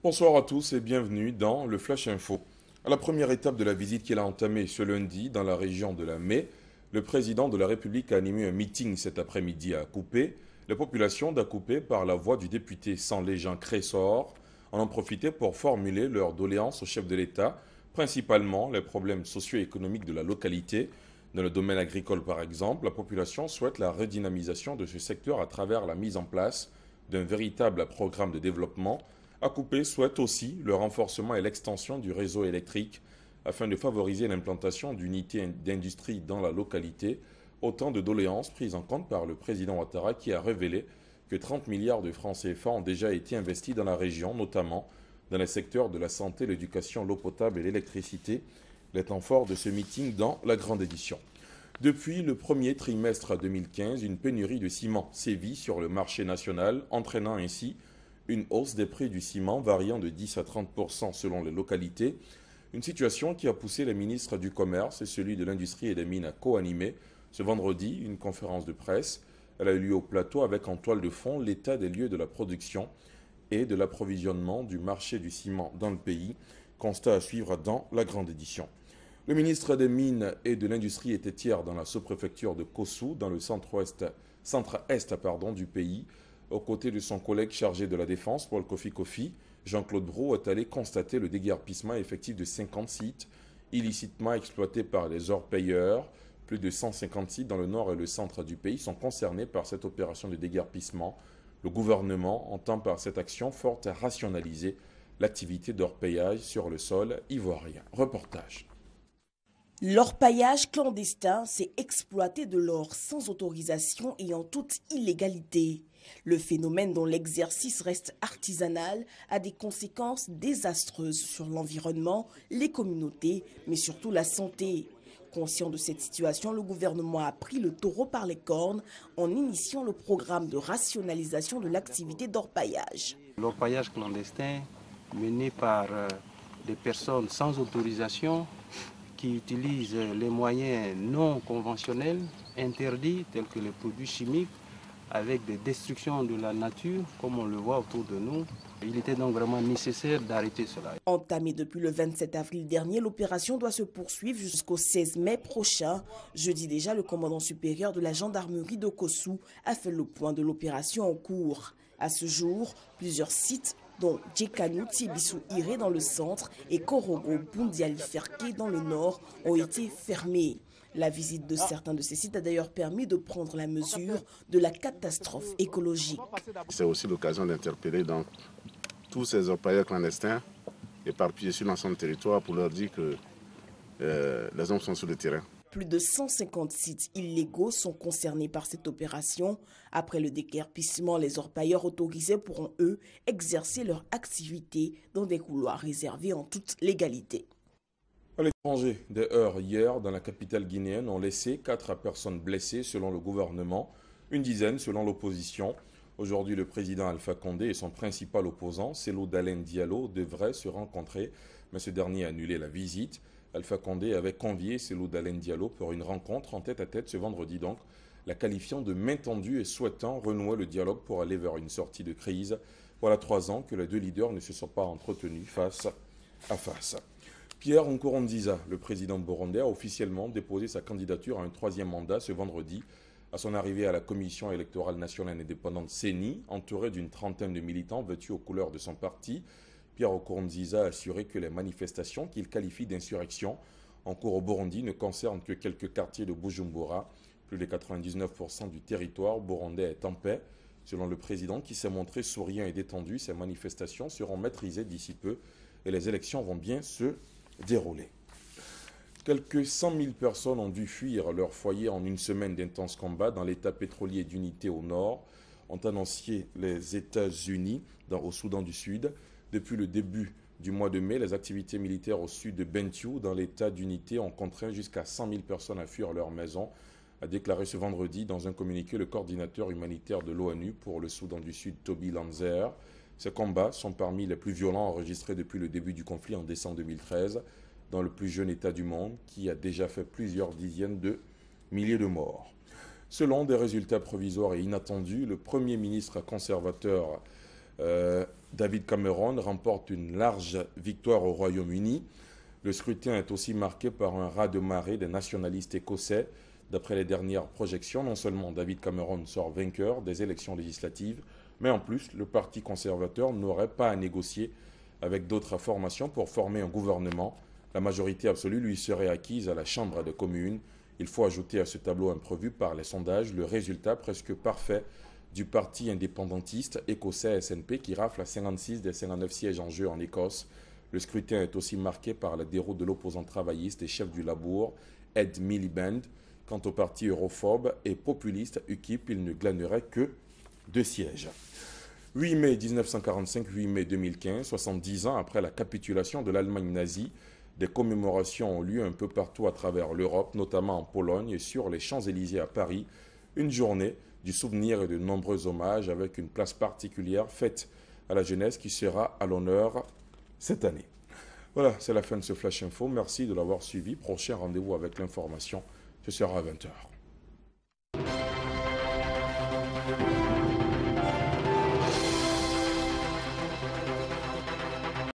Bonsoir à tous et bienvenue dans le Flash Info. À la première étape de la visite qu'il a entamée ce lundi dans la région de la Mai, le président de la République a animé un meeting cet après-midi à Akupé. La population d'Akupé, par la voix du député Sanlé-Jean Cressor, en ont profité pour formuler leurs doléances au chef de l'État, principalement les problèmes socio-économiques de la localité. Dans le domaine agricole par exemple, la population souhaite la redynamisation de ce secteur à travers la mise en place d'un véritable programme de développement. Akupé souhaite aussi le renforcement et l'extension du réseau électrique afin de favoriser l'implantation d'unités d'industrie dans la localité. Autant de doléances prises en compte par le président Ouattara qui a révélé que 30 milliards de francs CFA ont déjà été investis dans la région, notamment dans les secteurs de la santé, l'éducation, l'eau potable et l'électricité. Les temps forts de ce meeting dans la grande édition. Depuis le premier trimestre 2015, une pénurie de ciment sévit sur le marché national, entraînant ainsi une hausse des prix du ciment variant de 10 à 30% selon les localités. Une situation qui a poussé les ministres du Commerce et celui de l'Industrie et des Mines à co-animer ce vendredi une conférence de presse. Elle a eu lieu au plateau avec en toile de fond l'état des lieux de la production et de l'approvisionnement du marché du ciment dans le pays. Constat à suivre dans la grande édition. Le ministre des Mines et de l'Industrie était hier dans la sous-préfecture de Kossou, dans le centre-est du pays. Aux côtés de son collègue chargé de la Défense, Paul Kofi Kofi, Jean-Claude Brault est allé constater le déguerpissement effectif de 50 sites illicitement exploités par les orpailleurs. Plus de 150 sites dans le nord et le centre du pays sont concernés par cette opération de déguerpissement. Le gouvernement entend par cette action forte à rationaliser l'activité d'orpaillage sur le sol ivoirien. Reportage. L'orpaillage clandestin, c'est exploiter de l'or sans autorisation et en toute illégalité. Le phénomène dont l'exercice reste artisanal a des conséquences désastreuses sur l'environnement, les communautés, mais surtout la santé. Conscient de cette situation, le gouvernement a pris le taureau par les cornes en initiant le programme de rationalisation de l'activité d'orpaillage. L'orpaillage clandestin mené par des personnes sans autorisation qui utilisent les moyens non conventionnels interdits tels que les produits chimiques avec des destructions de la nature comme on le voit autour de nous. Il était donc vraiment nécessaire d'arrêter cela. Entamée depuis le 27 avril dernier, l'opération doit se poursuivre jusqu'au 16 mai prochain. Jeudi déjà, le commandant supérieur de la gendarmerie de Kossou a fait le point de l'opération en cours. À ce jour, plusieurs sites dont Djekanou, Tibissou Iré dans le centre et Korogo Boundiali Ferké dans le nord ont été fermés. La visite de certains de ces sites a d'ailleurs permis de prendre la mesure de la catastrophe écologique. C'est aussi l'occasion d'interpeller donc tous ces orpailleurs clandestins éparpillés sur l'ensemble du territoire pour leur dire que les hommes sont sur le terrain. Plus de 150 sites illégaux sont concernés par cette opération. Après le déguerpissement, les orpailleurs autorisés pourront, eux, exercer leur activité dans des couloirs réservés en toute légalité. À l'étranger, des heurts hier dans la capitale guinéenne ont laissé 4 personnes blessées selon le gouvernement, une dizaine selon l'opposition. Aujourd'hui, le président Alpha Condé et son principal opposant, Cellou Dalein Diallo, devraient se rencontrer, mais ce dernier a annulé la visite. Alpha Condé avait convié Cellou Dalein Diallo pour une rencontre en tête-à-tête ce vendredi donc, la qualifiant de main tendue et souhaitant renouer le dialogue pour aller vers une sortie de crise. Voilà 3 ans que les deux leaders ne se sont pas entretenus face à face. Pierre Nkurunziza, le président burundais, a officiellement déposé sa candidature à un 3e mandat ce vendredi. À son arrivée à la Commission électorale nationale indépendante CENI, entouré d'une trentaine de militants vêtus aux couleurs de son parti, Pierre Nkurunziza a assuré que les manifestations qu'il qualifie d'insurrection en cours au Burundi ne concernent que quelques quartiers de Bujumbura. Plus de 99% du territoire burundais est en paix. Selon le président qui s'est montré souriant et détendu, ces manifestations seront maîtrisées d'ici peu et les élections vont bien se dérouler. Quelques 100 000 personnes ont dû fuir leur foyer en une semaine d'intenses combats dans l'état pétrolier d'Unité au nord, ont annoncé les États-Unis au Soudan du Sud. Depuis le début du mois de mai, les activités militaires au sud de Bentiu, dans l'état d'Unité, ont contraint jusqu'à 100 000 personnes à fuir leur maison, a déclaré ce vendredi dans un communiqué le coordinateur humanitaire de l'ONU pour le Soudan du Sud, Toby Lanzer. Ces combats sont parmi les plus violents enregistrés depuis le début du conflit en décembre 2013, dans le plus jeune État du monde, qui a déjà fait plusieurs dizaines de milliers de morts. Selon des résultats provisoires et inattendus, le Premier ministre conservateur David Cameron remporte une large victoire au Royaume-Uni. Le scrutin est aussi marqué par un raz-de-marée des nationalistes écossais. D'après les dernières projections, non seulement David Cameron sort vainqueur des élections législatives, mais en plus, le Parti conservateur n'aurait pas à négocier avec d'autres formations pour former un gouvernement. La majorité absolue lui serait acquise à la Chambre des communes. Il faut ajouter à ce tableau imprévu par les sondages le résultat presque parfait du parti indépendantiste écossais SNP qui rafle à 56 des 59 sièges en jeu en Écosse. Le scrutin est aussi marqué par la déroute de l'opposant travailliste et chef du Labour, Ed Miliband. Quant au parti europhobe et populiste UKIP, il ne glanerait que 2 sièges. 8 mai 1945, 8 mai 2015, 70 ans après la capitulation de l'Allemagne nazie, des commémorations ont lieu un peu partout à travers l'Europe, notamment en Pologne et sur les Champs-Élysées à Paris. Une journée du souvenir et de nombreux hommages avec une place particulière faite à la jeunesse qui sera à l'honneur cette année. Voilà, c'est la fin de ce Flash Info. Merci de l'avoir suivi. Prochain rendez-vous avec l'information, ce sera à 20h.